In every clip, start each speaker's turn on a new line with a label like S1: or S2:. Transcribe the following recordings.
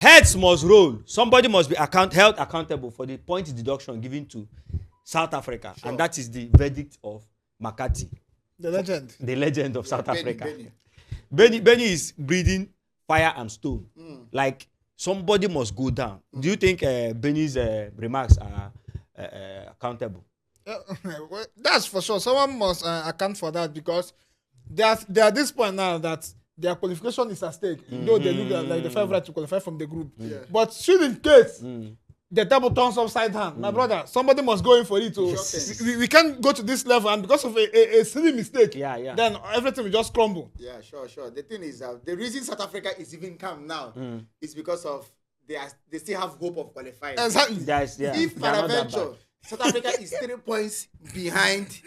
S1: Heads must roll. Somebody must be held accountable for the point deduction given to South Africa. Sure. And that is the verdict of McCarthy.
S2: The legend.
S1: The legend of South Africa.
S3: Benny.
S1: Benny is breathing fire and stone. Like, somebody must go down. Do you think Benny's remarks are accountable?
S2: Well, that's for sure. Someone must account for that because they are at this point now that their qualification is at stake. Though they look like the favorite to qualify from the group. Yeah. But should in case the table turns upside down, my brother, somebody must go in for it. We can't go to this level, and because of a silly mistake, then everything will just crumble.
S3: Yeah, sure. The thing is, the reason South Africa is even calm now is because of they still have hope of qualifying.
S2: Exactly.
S3: If peradventure South Africa is 3 points behind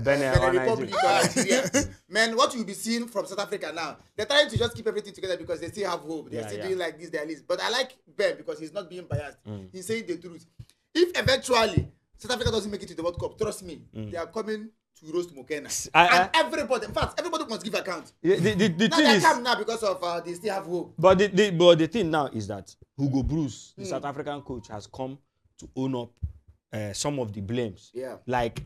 S3: Benin Republic or Nigeria, man, what you'll be seeing from South Africa now, they're trying to just keep everything together because they still have hope. They're still doing like this, their list. But I like Ben because he's not being biased. He's saying the truth. If eventually South Africa doesn't make it to the World Cup, trust me, they are coming to roast Mokoena. And everybody, in fact, everybody must give account.
S1: The
S3: now
S1: thing is,
S3: come now because of they still have hope.
S1: But the thing now is that Hugo Bruce, the South African coach, has come to own up some of the blames.
S3: Yeah.
S1: Like,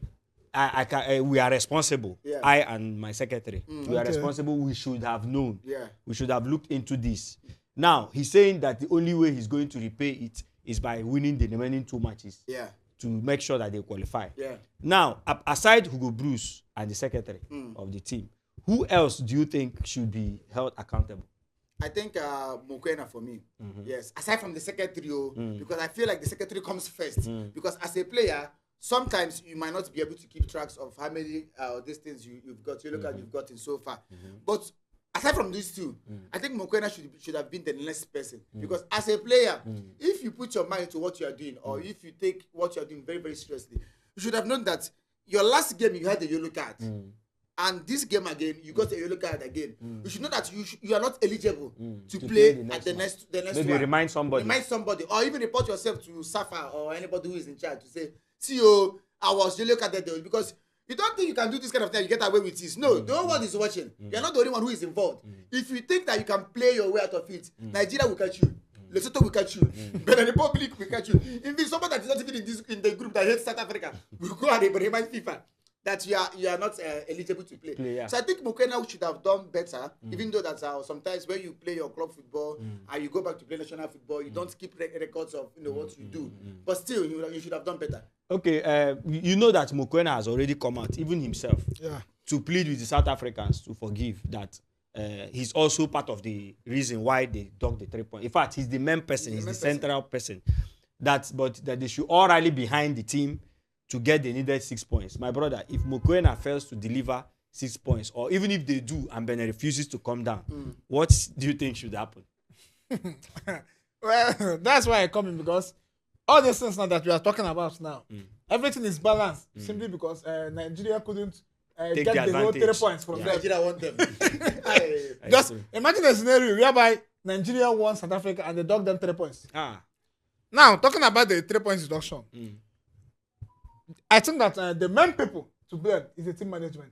S1: we are responsible. Yeah. I and my secretary, we are responsible. We should have known.
S3: Yeah.
S1: We should have looked into this. Now, he's saying that the only way he's going to repay it is by winning the remaining 2 matches.
S3: Yeah.
S1: To make sure that they qualify.
S3: Yeah.
S1: Now, aside Hugo Bruce and the secretary of the team, who else do you think should be held accountable?
S3: I think Mokoena for me. Yes. Aside from the secretary, because I feel like the secretary comes first. Because as a player, sometimes you might not be able to keep tracks of how many these things you've got. You look at you've gotten so far. But aside from these two, I think Mokoena should have been the next person. Because as a player, if you put your mind to what you are doing, or if you take what you are doing very, very seriously, you should have known that your last game you had a yellow card. And this game again, you got a yellow card again. You should know that you are not eligible to play at the next
S1: Maybe
S3: one.
S1: Remind somebody,
S3: or even report yourself to SAFA or anybody who is in charge to say, see, oh, I was yellow carded because you don't think you can do this kind of thing, you get away with this. No, the whole world is watching. You're not the only one who is involved. If you think that you can play your way out of it, Nigeria will catch you. Lesotho will catch you. Benin Republic will catch you. If somebody that is not even in the group that hates South Africa will go and remind FIFA that you are not eligible to play. So I think Mokoena should have done better, even though that sometimes when you play your club football and you go back to play national football, you don't keep records of what you do. But still, you should have done better.
S1: Okay, you know that Mokoena has already come out, even himself, to plead with the South Africans to forgive that. He's also part of the reason why they dug the 3 points. In fact, he's the main person, he's the central person. But that they should all rally behind the team to get the needed 6 points. My brother, if Mokoena fails to deliver 6 points, or even if they do and Benin refuses to come down, what do you think should happen?
S2: Well, that's why I come in, because all these things now that we are talking about now, everything is balanced simply because Nigeria couldn't get the whole 3 points from them.
S3: Nigeria won them.
S2: Just imagine a scenario whereby Nigeria won South Africa and they dug them 3 points. Now, talking about the 3 points deduction, I think that the main people to blame is the team management.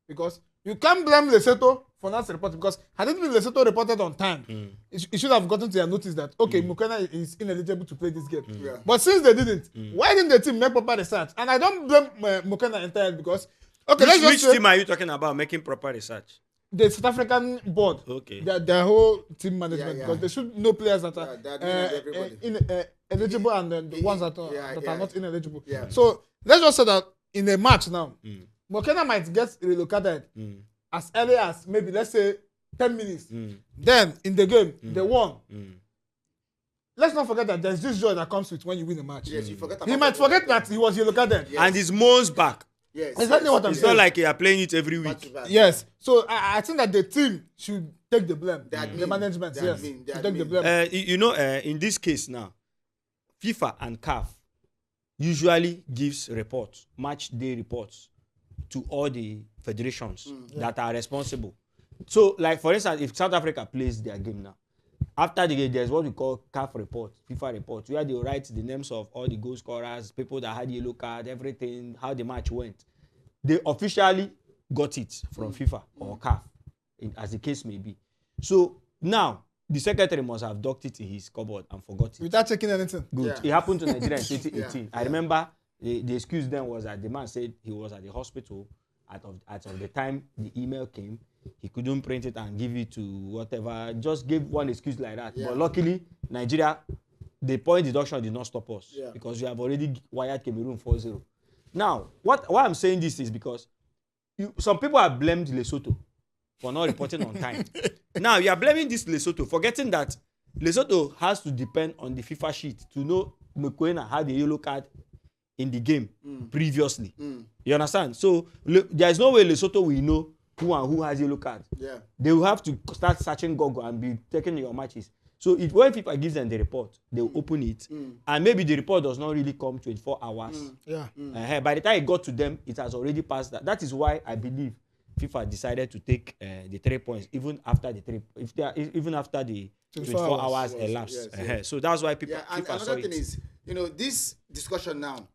S2: Because you can't blame Lesotho for not reporting, because had it been Lesotho reported on time, it should have gotten to their notice that, okay, Mokoena is ineligible to play this game. But since they didn't, why didn't the team make proper research? And I don't blame Mokoena entirely because, okay,
S1: which team are you talking about making proper research?
S2: The South African board, their whole team management, because they should know players that are eligible and the ones that are not ineligible. So let's just say that in a match now, Mokoena might get relocated as early as maybe, let's say, 10 minutes. Then in the game, they won. Let's not forget that there's this joy that comes with when you win a match.
S3: Yes, you forget
S2: he might forget that he was relocated.
S1: And his Mo's back.
S3: Yes,
S2: exactly what I'm saying.
S1: It's not like you are playing it every week.
S2: Yes. So I think that the team should take the blame. The management, yes. Take the blame.
S1: You know, in this case now, FIFA and CAF usually gives reports, match day reports, to all the federations that are responsible. So, like for instance, if South Africa plays their game now, after the game, there's what we call CAF report, FIFA report, where they write the names of all the goal scorers, people that had yellow card, everything, how the match went. They officially got it from FIFA or CAF, as the case may be. So now, the secretary must have docked it in his cupboard and forgot it.
S2: Without checking anything.
S1: Good.
S3: Yeah.
S1: It happened to Nigeria in 2018.
S3: Yeah.
S1: I remember the excuse then was that the man said he was at the hospital at of the time the email came. He couldn't print it and give it to whatever. Just gave one excuse like that.
S3: Yeah.
S1: But luckily, Nigeria, the point deduction did not stop us because we have already wired Cameroon 4-0. Now, why I'm saying this is because some people have blamed Lesotho for not reporting on time. Now, you are blaming this Lesotho, forgetting that Lesotho has to depend on the FIFA sheet to know Mokoena had a yellow card in the game previously. You understand? So, there is no way Lesotho will know who has yellow card.
S3: Yeah.
S1: They will have to start searching Google and be taking your matches. So when FIFA gives them the report, they will open it, and maybe the report does not really come 24 hours. By the time it got to them, it has already passed that. That is why I believe FIFA decided to take the 3 points even after the 24 hours elapsed. Yes. So that's why people.
S3: Yeah, and
S1: FIFA
S3: another thing is, this discussion now,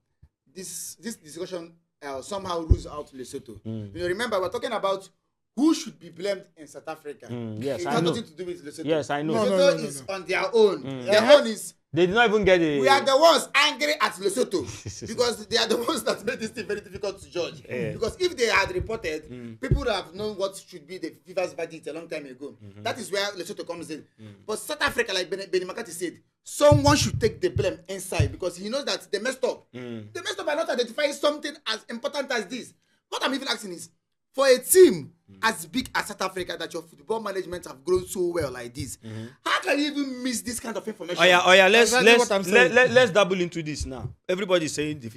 S3: this discussion somehow rules out Lesotho. Remember, we're talking about who should be blamed in South Africa.
S1: Yes,
S3: it
S1: I
S3: has
S1: know.
S3: nothing to do with Lesotho.
S1: Yes, I know.
S3: Lesotho is on their own. Their own is.
S1: They did not even get it.
S3: We are the ones angry at Lesotho because they are the ones that made this thing very difficult to judge. Because if they had reported, people would have known what should be the FIFA's verdict a long time ago. That is where Lesotho comes in. But South Africa, like Benny Makati said, someone should take the blame inside because he knows that they messed up. They messed up by not identifying something as important as this. What I'm even asking is, for a team as big as South Africa that your football management have grown so well like this, how can you even miss this kind of information?
S1: Let's double into this now. Everybody is saying the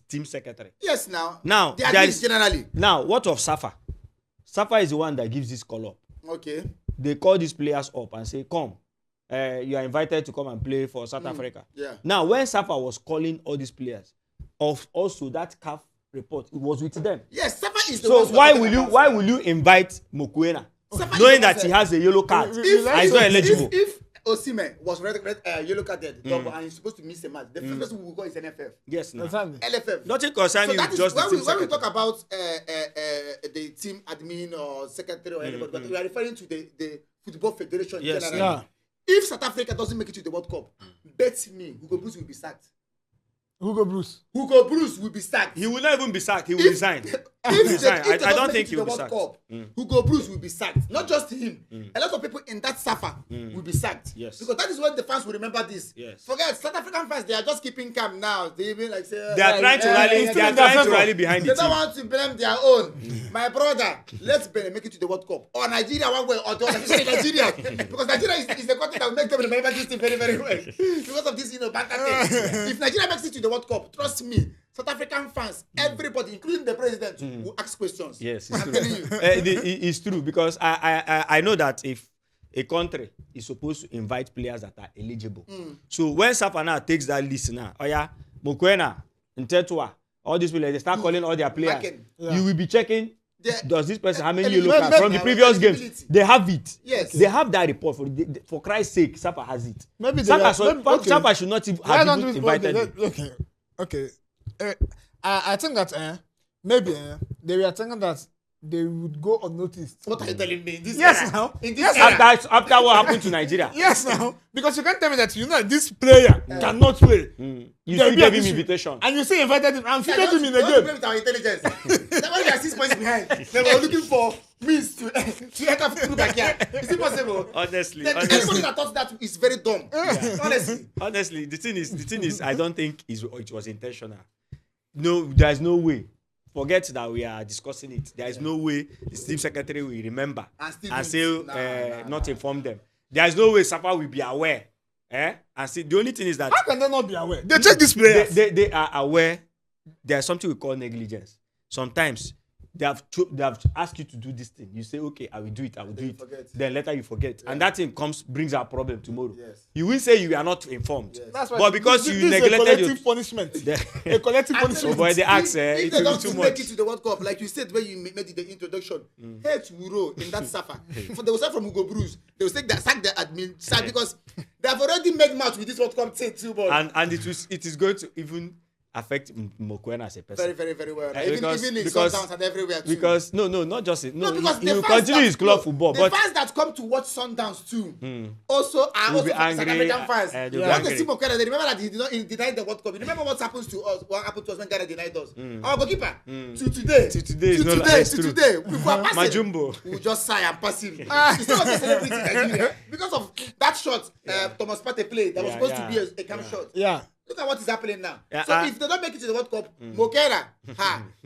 S1: team secretary.
S3: Yes, now.
S1: Now
S3: they are generally.
S1: Now, what of Safa? Safa is the one that gives this call up.
S3: Okay.
S1: They call these players up and say, "Come, you are invited to come and play for South Africa."
S3: Yeah.
S1: Now, when Safa was calling all these players, also that CAF report, it was with them.
S3: Yes, Safa is the
S1: so
S3: one.
S1: why will you invite Mokoena knowing that he has a yellow card and he's not eligible?
S3: If Osimhen was yellow carded and he's supposed to miss a match, the first person who will go is NFF.
S1: Yes, no.
S3: LFF.
S1: Nothing concerning
S3: so
S1: with just the team
S3: when we talk about the team admin or secretary or anybody, but we are referring to the football federation generally.
S2: Yeah.
S3: If South Africa doesn't make it to the World Cup, bet me Hugo Bruce will be sacked.
S2: Hugo Bruce
S3: will be sacked.
S1: He will not even be sacked. He will resign. I don't think he will be sacked.
S3: Hugo Bruce will be sacked. Not just him. A lot of people in that Safa will be sacked.
S1: Yes.
S3: Because that is what the fans will remember this.
S1: Yes.
S3: Forget South African fans. They are just keeping calm now. They even like say
S1: they are trying to rally. They are trying to rally behind the team.
S3: They don't want to blame their own. My brother, let's make it to the World Cup or Nigeria one way or the other. Nigeria because Nigeria is the country that will make them remember this thing very very well because of this banter thing. If Nigeria makes it to the World Cup, trust me, South African fans, everybody, including the president, will ask questions.
S1: Yes, it's true. It's true because I know that if a country is supposed to invite players that are eligible, so when Safana takes that list now, Mokoena, Ntetua, all these players, they start calling all their players. You will be checking. Does this person how many yellow cards from the previous games? They have it.
S3: Yes.
S1: They have that report for Christ's sake. Safa has it.
S2: Maybe
S1: Safa should not have even invited him.
S2: Okay. I think that maybe they were thinking that they would go unnoticed.
S3: What are you telling me?
S2: Now.
S1: After what happened to Nigeria.
S2: Yes, now. Because you can't tell me that this player cannot play.
S1: You still gave him invitation.
S2: And you still invited him and featured him in the game.
S3: Don't with our intelligence. That's why we are 6 points behind. They were looking for means to enter through backyard. Is it possible?
S1: Honestly.
S3: Anybody that thought that is very dumb.
S1: Honestly, the thing is, I don't think it was intentional. No, there is no way. Forget that we are discussing it. There is no way the team secretary will remember and say not inform them. There is no way Safa will be aware. And see, the only thing is that
S2: how can they not be aware? They check this player.
S1: They are aware. There's something we call negligence. Sometimes they have asked you to do this thing. You say, okay, I will do it.
S3: Forget.
S1: Then later you forget, and that thing brings a problem tomorrow.
S3: Yes.
S1: You will say you are not informed,
S3: yes.
S1: But because you neglected
S2: a collective punishment. A collective punishment.
S1: But they ask,
S3: if
S1: it
S3: they
S1: will be too
S3: don't
S1: much.
S3: make it to the World Cup, like you said when you made the introduction, heads will roll in that Safa. They will start from Hugo Bruce. They will sack the admin side because they have already made match with this World Cup team too.
S1: And it is going to even affect Mokoena as a person.
S3: Very, very, very well.
S1: Because,
S3: even in
S1: because,
S3: Sundowns and everywhere too.
S1: Because not just it. No,
S3: because
S1: he will continue his club football.
S3: The fans that come to watch Sundowns too also are also
S1: angry,
S3: South African fans. When they see Mokoena, they remember that he denied the World Cup. You remember what happens to us? What happened to us when Ghana denied us? Our goalkeeper to today,
S1: Majumbo.
S3: we just sigh and pass him. Instead of celebrating Nigeria because of that shot Thomas Partey played that was supposed to be a camp shot.
S2: Yeah.
S3: Look at what is happening now. So if they don't make it to the World Cup, Mokoena,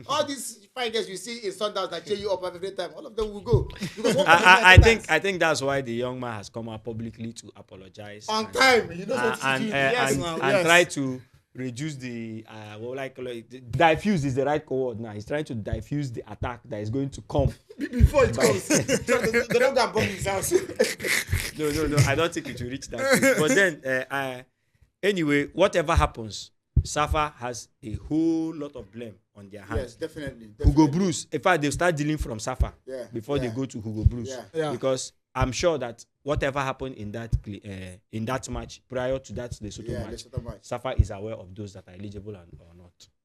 S3: all these fine guys you see in Sundowns that cheer you up every time, all of them will go.
S1: I think that's why the young man has come out publicly to apologize
S3: on time. You know what
S1: and try to reduce the diffuse is the right word now. He's trying to diffuse the attack that is going to come
S3: before it comes. They don't go and bomb his house.
S1: No. I don't think it will reach that. But then, anyway, whatever happens, Safa has a whole lot of blame on their hands.
S3: Yes, definitely.
S1: Hugo Bruce, in fact, they'll start dealing from Safa before they go to Hugo Bruce. Because I'm sure that whatever happened in that match, prior to that Lesotho match, Safa is aware of those that are eligible or not.